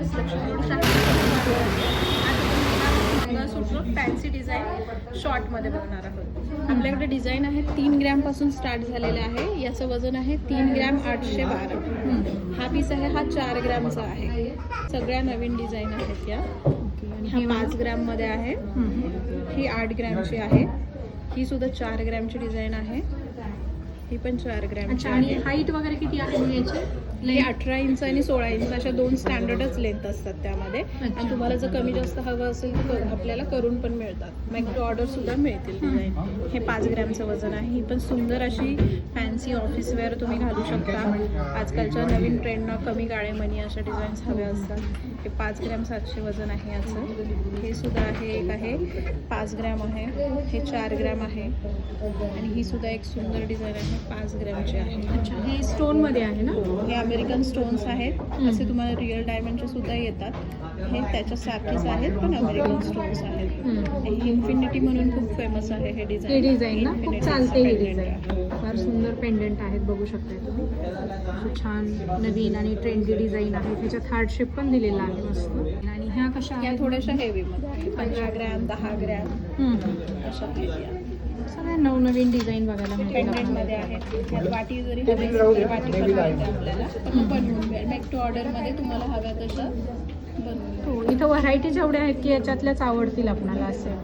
Dress Lakshmi road मंगळसूत्र fancy design शॉर्टमध्ये बघणार आहोत. आपल्याकडे डिझाईन आहे 3 ग्रॅमपासून स्टार्ट झालेले आहे. याचं वजन आहे 3 ग्रॅम 812. हा पीस आहे हा 4 ग्रॅमचा आहे. सगळ्या नवीन डिझाईन आहेत या. हा 5 ग्रॅममध्ये आहे. ही 8 ग्रॅमची आहे. ही सुद्धा 4 ग्रॅमची डिझाईन आहे. ही पण 4 ग्रॅमची आहे. आणि हाईट वगैरे किती आहे मग याची? हे 18 इंच आणि 16 इंच अशा 2 स्टँडर्डच लेंथ असतात त्यामध्ये. आणि तुम्हाला जर कमी जास्त हवं असेल तर आपल्याला करून पण मिळतात. मेक टू ऑर्डर सुद्धा मिळतील डिझाईन. हे 5 ग्रॅमचं वजन आहे. ही पण सुंदर अशी फॅन्सी ऑफिस वेअर तुम्ही घालू शकता. आजकालच्या नवीन ट्रेंडनं कमी काळे मनी अशा डिझाईन्स हव्या असतात. हे 5 ग्रॅम 700 वजन आहे याचं. हे सुद्धा आहे, एक आहे 5 ग्रॅम आहे. हे 4 ग्रॅम आहे. आणि ही सुद्धा एक सुंदर डिझाईन आहे 5 ग्रॅमची आहे. अच्छा, हे स्टोनमध्ये आहे ना? हे अमेरिकन स्टोन्स आहेत. असे तुम्हाला रिअल डायमंडचे सुद्धा येतात. हे त्याच्यासारखेच आहेत पण अमेरिकन स्टोन्स आहेत. इन्फिनिटी म्हणून खूप फेमस आहे हे डिझाईन. हे डिझाईन ना खूप चालते. ही डिझाईन फार सुंदर पेंडंट आहेत, बघू शकता तुम्ही. छान नवीन आणि ट्रेंडी डिझाईन आहे. त्याच्यात हार्ट शेप पण दिलेला आहे मस्त. आणि ह्या कशा या थोड्याशा हेवीमध्ये 15 ग्रॅम 10 ग्रॅम अशा आहेत. सगळ्या नवनवीन डिझाईन बघायला पेंडेंटमध्ये आहेत. यात वाटी जरी हवी असेल तर वाटी पण मिळते आपल्याला. पण बनवून मिळेल. मेक टू ऑर्डरमध्ये तुम्हाला हव्या तशा बनवून. हो, इथं व्हरायटी जेवढ्या आहेत की याच्यातल्याच आवडतील आपल्याला असे.